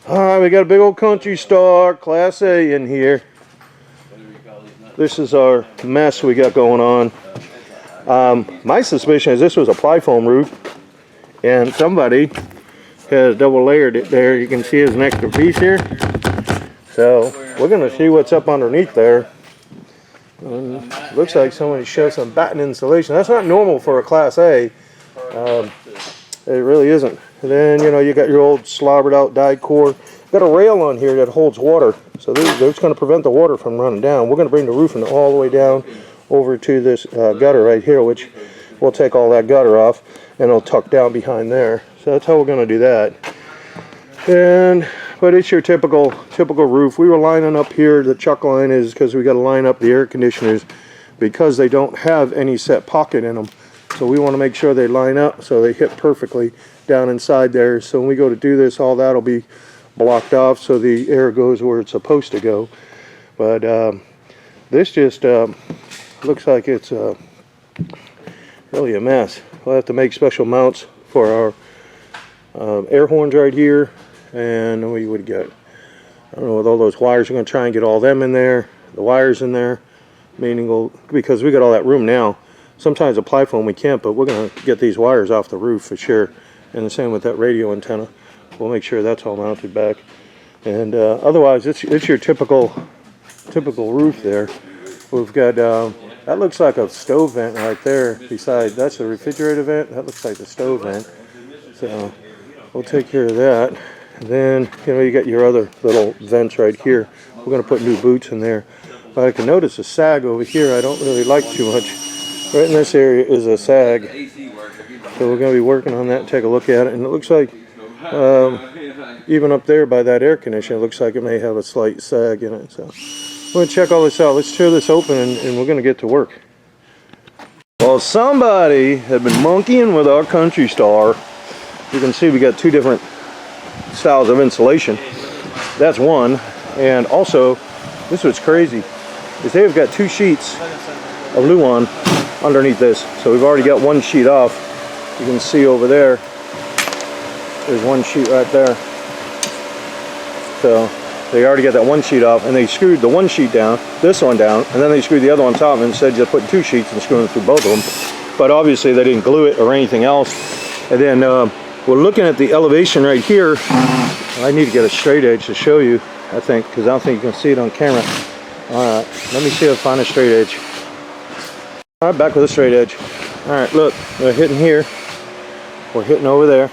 Alright, we got a big old Country Star Class A in here. This is our mess we got going on. My suspicion is this was a ply foam roof, and somebody has double layered it there. You can see there's an extra piece here. So we're going to see what's up underneath there. Looks like somebody showed some batten insulation. That's not normal for a Class A. It really isn't. And then, you know, you got your old slobbered out dyed core. Got a rail on here that holds water, so that's going to prevent the water from running down. We're going to bring the roofing all the way down over to this gutter right here, which we'll take all that gutter off and it'll tuck down behind there. So that's how we're going to do that. But it's your typical roof. We were lining up here. The chuck line is because we got to line up the air conditioners because they don't have any set pocket in them. So we want to make sure they line up so they hit perfectly down inside there. So when we go to do this, all that'll be blocked off so the air goes where it's supposed to go. But this just looks like it's really a mess. We'll have to make special mounts for our air horns right here, and we would get, I don't know, with all those wires, we're going to try and get all them in there, the wires in there, meaning because we got all that room now. Sometimes a ply foam we can't, but we're going to get these wires off the roof for sure. And the same with that radio antenna. We'll make sure that's all mounted back. And otherwise, it's your typical roof there. We've got, that looks like a stove vent right there. Besides, that's the refrigerator vent. That looks like the stove vent. So we'll take care of that. And then, you know, you got your other little vents right here. We're going to put new boots in there. But I can notice a sag over here I don't really like too much. Right in this area is a sag. So we're going to be working on that and take a look at it. And it looks like, even up there by that air conditioner, it looks like it may have a slight sag in it. So we're going to check all this out. Let's tear this open and we're going to get to work. Well, somebody had been monkeying with our Country Star. You can see we got two different styles of insulation. That's one. And also, this was crazy, is they've got two sheets of Luan underneath this. So we've already got one sheet off. You can see over there, there's one sheet right there. So they already got that one sheet off, and they screwed the one sheet down, this one down, and then they screwed the other on top and said just put two sheets and screw them through both of them. But obviously they didn't glue it or anything else. And then we're looking at the elevation right here. I need to get a straight edge to show you, I think, because I don't think you can see it on camera. All right, let me see if I find a straight edge. All right, back with a straight edge. All right, look, we're hitting here. We're hitting over there.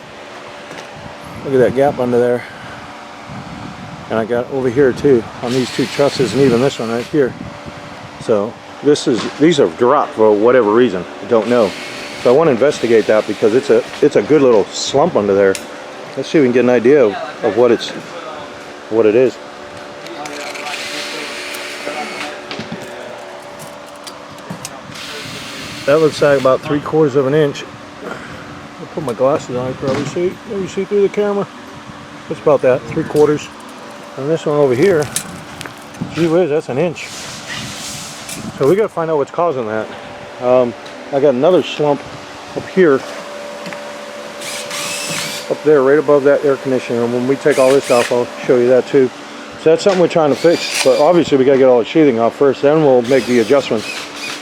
Look at that gap under there. And I got over here too on these two trusses and even this one right here. So these are dropped for whatever reason. I don't know. So I want to investigate that because it's a good little slump under there. Let's see if we can get an idea of what it is. That looks like about 3/4 of an inch. I'll put my glasses on, you probably see. Let me see through the camera. It's about that, 3/4. And this one over here, gee whiz, that's an inch. So we got to find out what's causing that. I got another slump up here, up there, right above that air conditioner. And when we take all this off, I'll show you that too. So that's something we're trying to fix. But obviously we got to get all the sheathing off first. Then we'll make the adjustments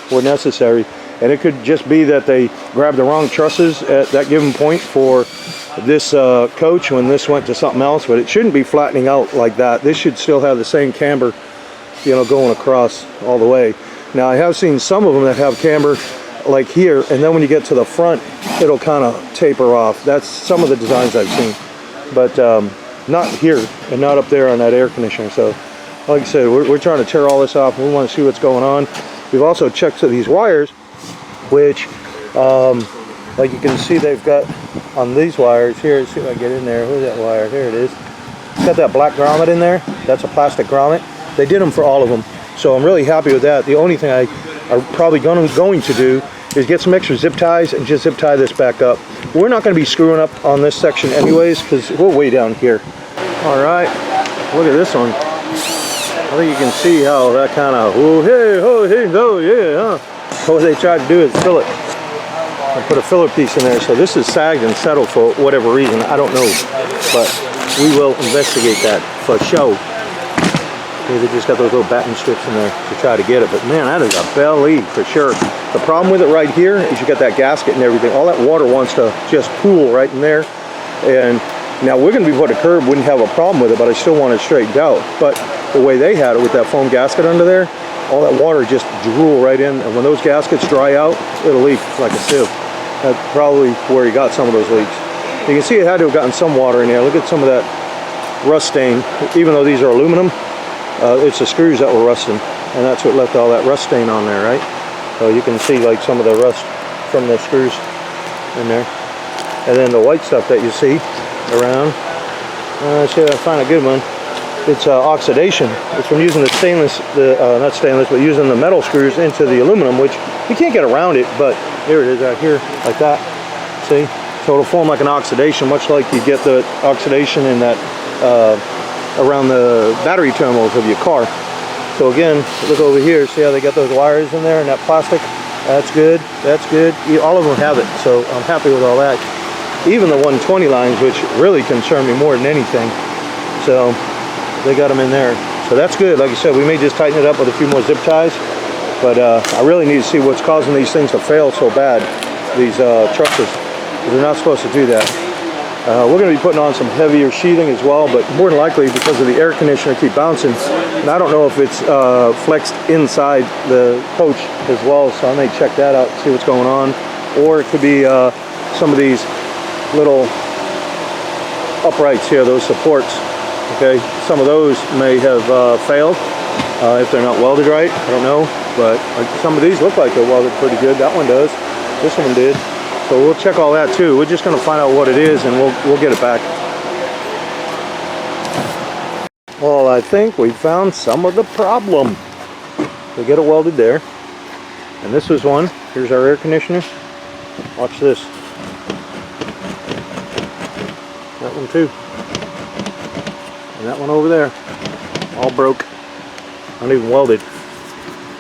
where necessary. And it could just be that they grabbed the wrong trusses at that given point for this coach when this went to something else, but it shouldn't be flattening out like that. This should still have the same camber, you know, going across all the way. Now I have seen some of them that have camber like here, and then when you get to the front, it'll kind of taper off. That's some of the designs I've seen, but not here and not up there on that air conditioner. So like I said, we're trying to tear all this off and we want to see what's going on. We've also checked these wires, which like you can see they've got on these wires here. Let's see if I get in there. Where's that wire? There it is. It's got that black grommet in there. That's a plastic grommet. They did them for all of them, so I'm really happy with that. The only thing I'm probably going to do is get some extra zip ties and just zip tie this back up. We're not going to be screwing up on this section anyways because we're way down here. All right, look at this one. I think you can see how that kind of, oh hey, oh yeah, huh? What they tried to do is fill it. I put a filler piece in there, so this is sagged and settled for whatever reason. I don't know, but we will investigate that for show. Okay, they just got those little batting strips in there to try to get it, but man, that is a belly for sure. The problem with it right here is you got that gasket and everything. All that water wants to just pool right in there. And now we're going to be putting a curb, wouldn't have a problem with it, but I still want it straightened out. But the way they had it with that foam gasket under there, all that water just drool right in, and when those gaskets dry out, it'll leak like a sieve. That's probably where he got some of those leaks. You can see it had to have gotten some water in there. Look at some of that rust stain. Even though these are aluminum, it's the screws that were rusting, and that's what left all that rust stain on there, right? So you can see like some of the rust from the screws in there. And then the white stuff that you see around, see if I find a good one. It's oxidation. It's from using the stainless, not stainless, but using the metal screws into the aluminum, which you can't get around it, but here it is right here, like that. See? So it'll form like an oxidation, much like you get the oxidation in that, around the battery terminals of your car. So again, look over here, see how they got those wires in there and that plastic? That's good, that's good. All of them have it, so I'm happy with all that. Even the 120 lines, which really concern me more than anything. So they got them in there. So that's good. Like I said, we may just tighten it up with a few more zip ties, but I really need to see what's causing these things to fail so bad, these trusses. They're not supposed to do that. We're going to be putting on some heavier sheathing as well, but more than likely because of the air conditioner keep bouncing, and I don't know if it's flexed inside the coach as well, so I may check that out, see what's going on. Or it could be some of these little uprights here, those supports. Okay, some of those may have failed if they're not welded right. I don't know, but some of these look like they're welded pretty good. That one does. This one did. So we'll check all that too. We're just going to find out what it is, and we'll get it back. Well, I think we found some of the problem. We get it welded there, and this is one. Here's our air conditioner. Watch this. That one too. And that one over there, all broke, not even welded.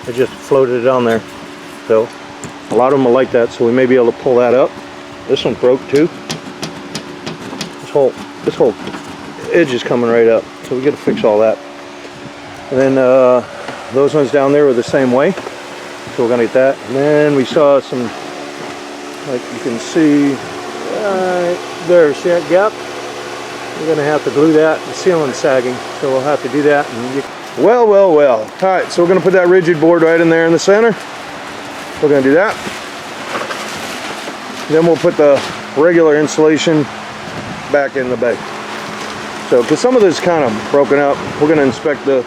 It just floated it on there. So a lot of them are like that, so we may be able to pull that up. This one broke too. This whole edge is coming right up, so we got to fix all that. And then those ones down there were the same way, so we're gonna get that. And then we saw some, like you can see right there, see that gap? We're going to have to glue that. The ceiling's sagging, so we'll have to do that. And well. All right, so we're going to put that rigid board right in there in the center. We're going to do that. Then we'll put the regular insulation back in the bay. So, because some of this is kind of broken up, we're going to inspect the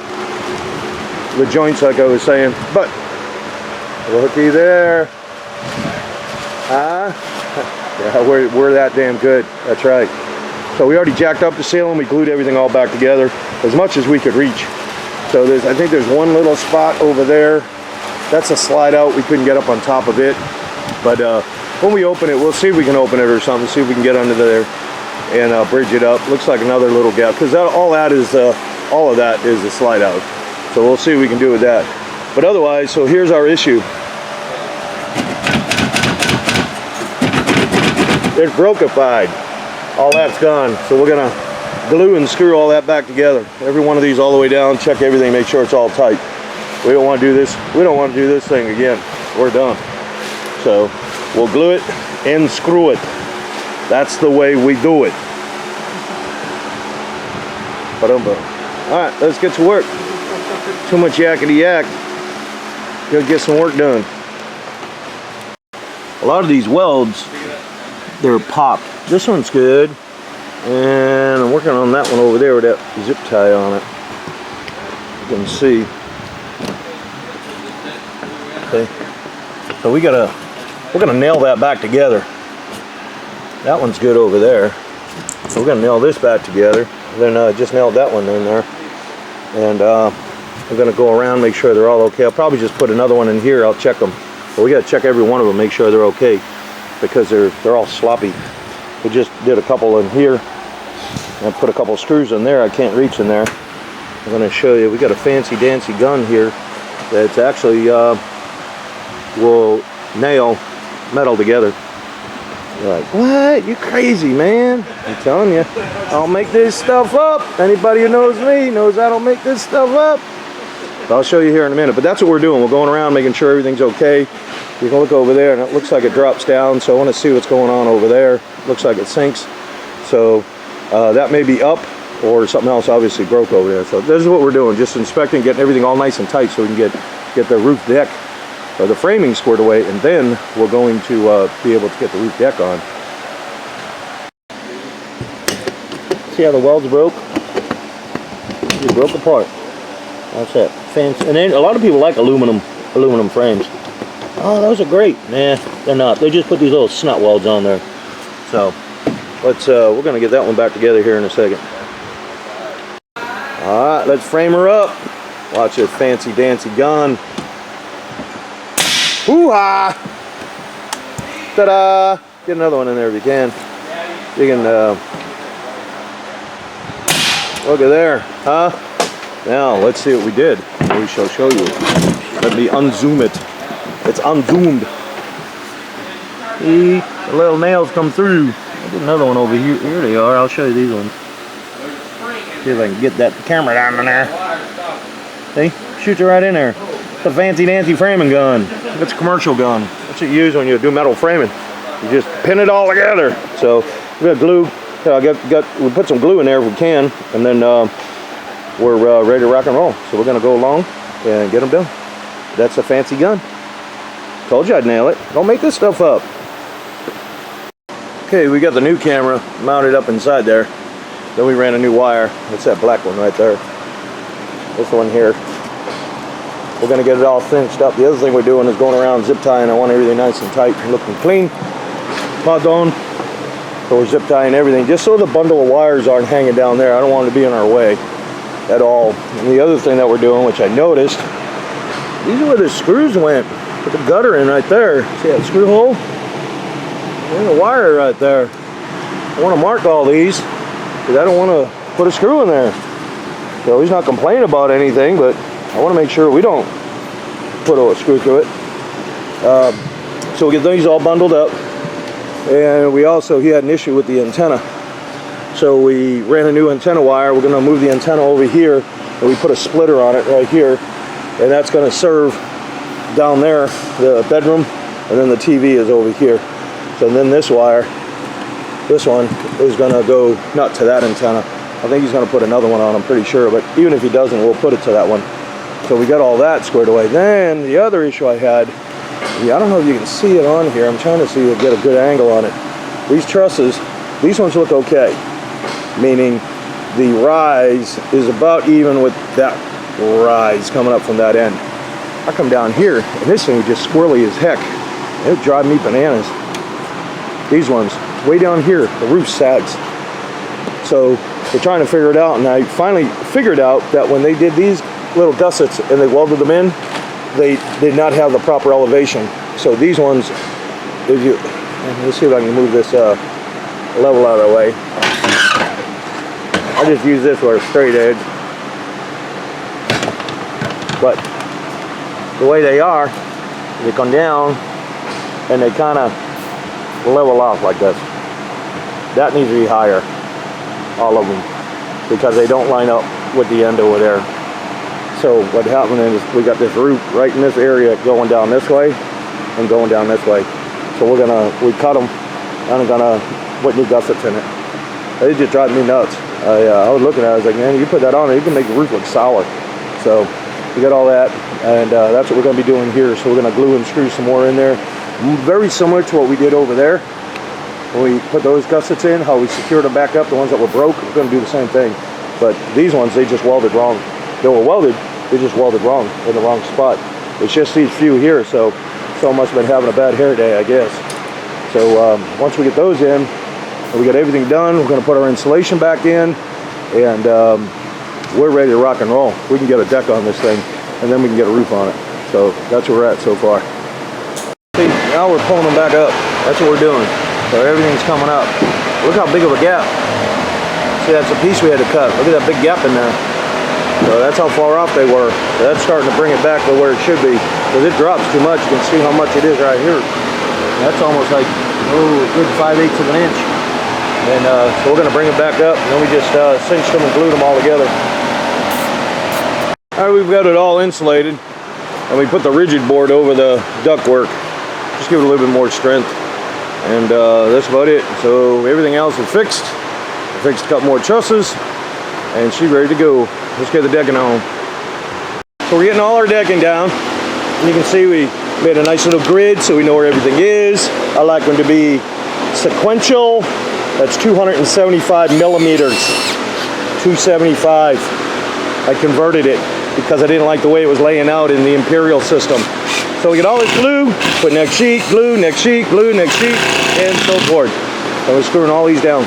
joints like I was saying. But, looky there. Yeah, we're that damn good. That's right. So we already jacked up the ceiling, we glued everything all back together as much as we could reach. So I think there's one little spot over there. That's a slide out, we couldn't get up on top of it. But when we open it, we'll see if we can open it or something, see if we can get under there and bridge it up. Looks like another little gap, because all of that is a slide out. So we'll see what we can do with that. But otherwise, so here's our issue. It's brokified. All that's gone, so we're gonna glue and screw all that back together. Every one of these all the way down, check everything, make sure it's all tight. We don't want to do this. We don't want to do this thing again. We're done. So we'll glue it and screw it. That's the way we do it. All right, let's get to work. Too much yakety yak. Gotta get some work done. A lot of these welds, they're popped. This one's good, and I'm working on that one over there with that zip tie on it. You can see. Okay, so we're gonna nail that back together. That one's good over there. So we're gonna nail this back together. And then just nailed that one in there, and we're gonna go around, make sure they're all okay. I'll probably just put another one in here. I'll check them, but we gotta check every one of them, make sure they're okay, because they're all sloppy. We just did a couple in here and put a couple of screws in there. I can't reach in there. I'm going to show you. We got a fancy dancy gun here that's actually will nail metal together. You're like, what? You crazy, man. I'm telling you, I don't make this stuff up. Anybody who knows me knows I don't make this stuff up. But I'll show you here in a minute. But that's what we're doing. We're going around making sure everything's okay. You can look over there and it looks like it drops down. So I want to see what's going on over there. Looks like it sinks. So that may be up or something else obviously broke over there. So this is what we're doing. Just inspecting, getting everything all nice and tight so we can get the roof deck or the framing squared away, and then we're going to be able to get the roof deck on. See how the welds broke? They broke apart. That's it. Fancy. And then a lot of people like aluminum frames. Oh, those are great. Nah, they're not. They just put these little snot welds on there. So let's we're gonna get that one back together here in a second. All right, let's frame her up. Watch this fancy dancy gun. Hoo-ha! Ta-da! Get another one in there if you can. You can, look at there, huh? Now, let's see what we did. We shall show you. Let me unzoom it. It's unzoomed. See, the little nails come through. I'll get another one over here. Here they are. I'll show you these ones. See if I can get that camera down in there. See? Shoots it right in there. It's a fancy dancy framing gun. It's a commercial gun. That's what you use when you do metal framing. You just pin it all together. So we got glue. We put some glue in there if we can, and then we're ready to rock and roll. So we're gonna go along and get them done. That's a fancy gun. Told you I'd nail it. Don't make this stuff up. Okay, we got the new camera mounted up inside there. Then we ran a new wire. That's that black one right there. This one here. We're going to get it all cinched up. The other thing we're doing is going around zip tying. I want everything nice and tight and looking clean. Pardon. So we're zip tying everything just so the bundle of wires aren't hanging down there. I don't want it to be in our way at all. And the other thing that we're doing, which I noticed, these are where the screws went. Put the gutter in right there. See that screw hole? There's a wire right there. I want to mark all these because I don't want to put a screw in there. So he's not complaining about anything, but I want to make sure we don't put a screw through it. So we get these all bundled up. And we also, he had an issue with the antenna. So we ran a new antenna wire. We're going to move the antenna over here. And we put a splitter on it right here. And that's going to serve down there, the bedroom. And then the TV is over here. So then this wire, this one is going to go not to that antenna. I think he's going to put another one on, I'm pretty sure. But even if he doesn't, we'll put it to that one. So we got all that squared away. Then the other issue I had, I don't know if you can see it on here. I'm trying to see if get a good angle on it. These trusses, these ones look okay. Meaning the rise is about even with that rise coming up from that end. I come down here and this thing is just squirrely as heck. It would drive me bananas. These ones, way down here, the roof sags. So we're trying to figure it out, and I finally figured out that when they did these little gussets and they welded them in, they did not have the proper elevation. So these ones, if you, let's see if I can move this level out of the way. I just use this for a straight edge. But the way they are, they come down and they kind of level off like this. That needs to be higher, all of them, because they don't line up with the end over there. So what happened is we got this roof right in this area going down this way and going down this way. So we cut them and I'm gonna put new gussets in it. They just drive me nuts. I was looking at it, I was like, man, you put that on it, you can make the roof look sour. So we got all that, and that's what we're gonna be doing here. So we're gonna glue and screw some more in there. Very similar to what we did over there. When we put those gussets in, how we secured them back up, the ones that were broke, we're gonna do the same thing. But these ones, they just welded wrong. They were welded, they just welded wrong, in the wrong spot. It's just these few here, so someone must have been having a bad hair day, I guess. So once we get those in, and we got everything done, we're gonna put our insulation back in, and we're ready to rock and roll. We can get a deck on this thing, and then we can get a roof on it. So that's where we're at so far. See, now we're pulling them back up. That's what we're doing. So everything's coming up. Look how big of a gap. See, that's a piece we had to cut. Look at that big gap in there. So that's how far off they were. So that's starting to bring it back to where it should be. Because it drops too much. You can see how much it is right here. That's almost like, oh, a good 5/8 of an inch. And so we're going to bring it back up, and then we just cinched them and glued them all together. All right, we've got it all insulated, and we put the rigid board over the ductwork. Just give it a little bit more strength. And that's about it. So everything else is fixed. I fixed a couple more trusses, and she's ready to go. Let's get the decking on. So we're getting all our decking down. And you can see we made a nice little grid so we know where everything is. I like them to be sequential. That's 275 millimeters. 275. I converted it because I didn't like the way it was laying out in the Imperial system. So we get all this glue, put next sheet, glue, next sheet, glue, next sheet, and so forth. And we're screwing all these down.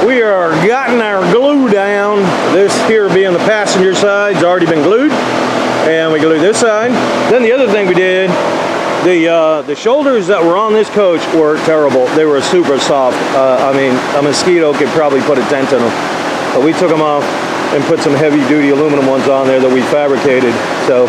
We are gotten our glue down. This here being the passenger side, it's already been glued. And we glued this side. Then the other thing we did, the shoulders that were on this coach were terrible. They were super soft. I mean, a mosquito could probably put a dent in them. But we took them off and put some heavy duty aluminum ones on there that we fabricated. So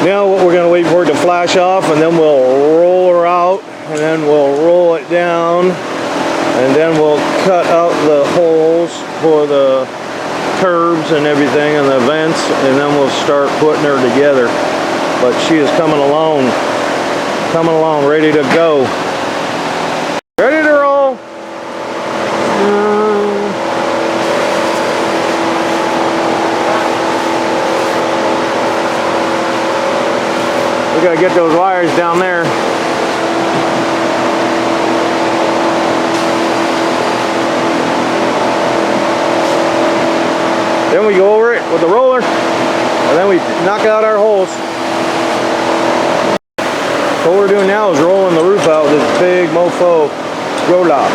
now what we're going to wait for it to flash off, and then we'll roll her out, and then we'll roll it down, and then we'll cut out the holes for the curbs and everything and the vents, and then we'll start putting her together. But she is coming along, ready to go. Ready to roll. We gotta get those wires down there. Then we go over it with the roller, and then we knock out our holes. So what we're doing now is rolling the roof out with this big mofo roller.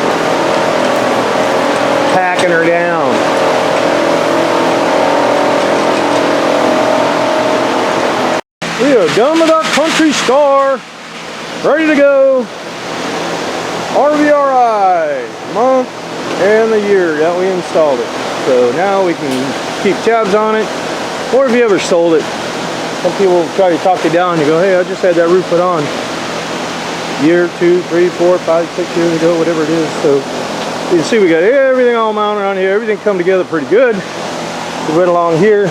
Packing her down. We are done with our Kountry star. Ready to go. RVRI, month and the year that we installed it. So now we can keep tabs on it. Or if you ever sold it, some people try to talk you down. You go, hey, I just had that roof put on year, 2, 3, 4, 5, 6 years ago, whatever it is. So you can see we got everything all mounted on here. Everything come together pretty good. We went along here.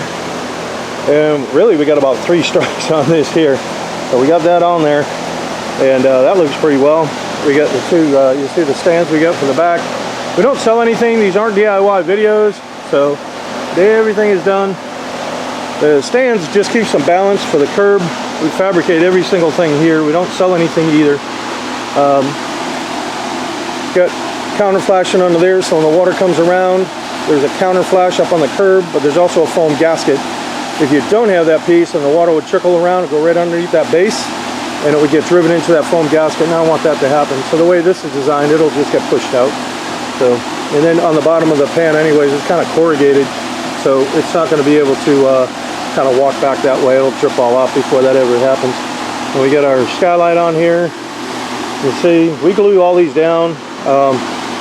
And really we got about 3 strikes on this here. So we got that on there. And that looks pretty well. We got the 2, you see the stands we got for the back. We don't sell anything. These aren't DIY videos. So everything is done. The stands just keep some balance for the curb. We fabricate every single thing here. We don't sell anything either. Got counter flashing under there, so when the water comes around, there's a counter flash up on the curb, but there's also a foam gasket. If you don't have that piece, then the water would trickle around and go right underneath that base, and it would get driven into that foam gasket, and I don't want that to happen. So the way this is designed, it'll just get pushed out. So, and then on the bottom of the pan anyways, it's kind of corrugated, so it's not going to be able to kind of walk back that way. It'll trip all off before that ever happens. And we got our skylight on here. You see, we glue all these down.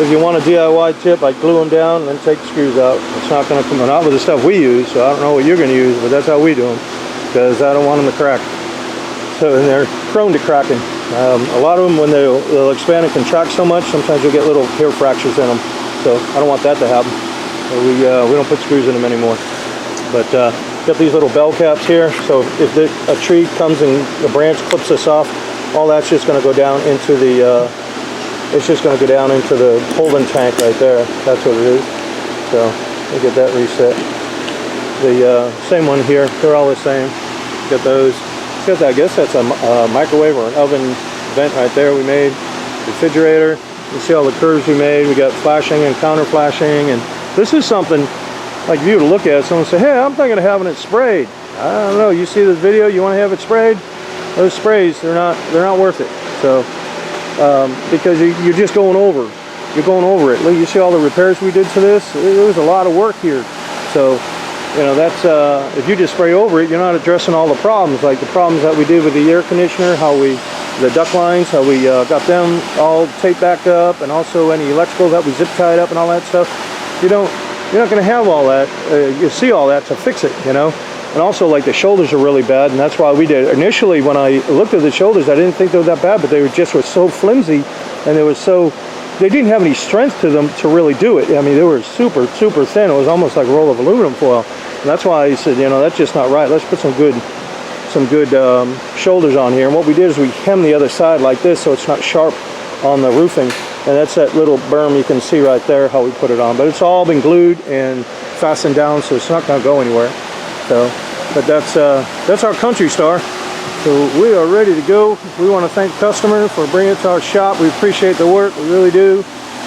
If you want a DIY tip, I glue them down and then take the screws out. It's not going to come out with the stuff we use, so I don't know what you're going to use, but that's how we do them, because I don't want them to crack. So, and they're prone to cracking. A lot of them, when they'll expand and contract so much, sometimes you'll get little hair fractures in them. So I don't want that to happen. So we don't put screws in them anymore. But got these little bell caps here, so if a tree comes and the branch clips us off, all that's just going to go down into the it's just going to go down into the holding tank right there. That's what it is. So we'll get that reset. The same one here, they're all the same. Got those. Got that, I guess that's a microwave or an oven vent right there we made. Refrigerator. You see all the curves we made. We got flashing and counter flashing, and this is something like you to look at. Someone say, hey, I'm thinking of having it sprayed. I don't know, you see this video, you want to have it sprayed? Those sprays, they're not worth it. So because you're just going over, it. Look, you see all the repairs we did to this. There was a lot of work here. So you know, that's if you just spray over it, you're not addressing all the problems, like the problems that we did with the air conditioner, the duct lines, how we got them all taped back up, and also any electrical that we zip tied up and all that stuff. You're not going to have all that. You see all that to fix it, you know. And also, like, the shoulders are really bad, and that's why we did. Initially, when I looked at the shoulders, I didn't think they were that bad, but they were so flimsy, and they didn't have any strength to them to really do it. I mean, they were super, super thin. It was almost like a roll of aluminum foil. And that's why I said, you know, that's just not right. Let's put some good shoulders on here. And what we did is we hemmed the other side like this so it's not sharp on the roofing. And that's that little berm you can see right there, how we put it on. But it's all been glued and fastened down, so it's not going to go anywhere. So, but that's our Country Star. So we are ready to go. We want to thank the customer for bringing it to our shop. We appreciate the work, we really do.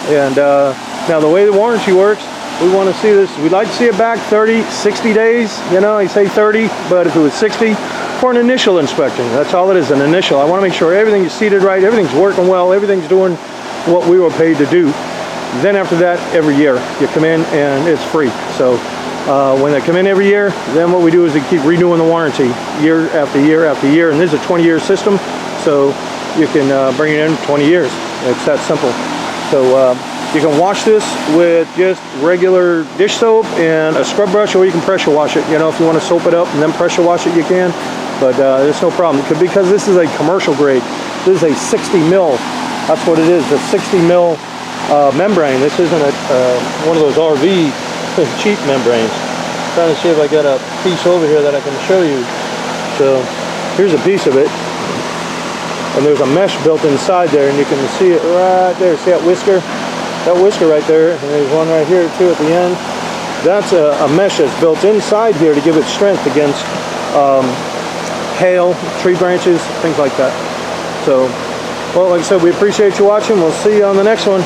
And now the way the warranty works, we want to see this. We'd like to see it back 30, 60 days. You know, I say 30, but if it was 60, for an initial inspection. That's all it is, an initial. I want to make sure everything is seated right, everything's working well, everything's doing what we were paid to do. Then after that, every year you come in and it's free. So when they come in every year, then what we do is we keep renewing the warranty year after year after year. And this is a 20-year system, so you can bring it in 20 years. It's that simple. So you can wash this with just regular dish soap and a scrub brush, or you can pressure wash it. You know, if you want to soap it up and then pressure wash it, you can. But there's no problem, because this is a commercial grade. This is a 60 mil. That's what it is, a 60 mil membrane. This isn't one of those RV cheap membranes. I'm trying to see if I got a piece over here that I can show you. So here's a piece of it. And there's a mesh built inside there, and you can see it right there. See that whisker? That whisker right there, and there's one right here too at the end. That's a mesh that's built inside here to give it strength against hail, tree branches, things like that. So, well, like I said, we appreciate you watching. We'll see you on the next one.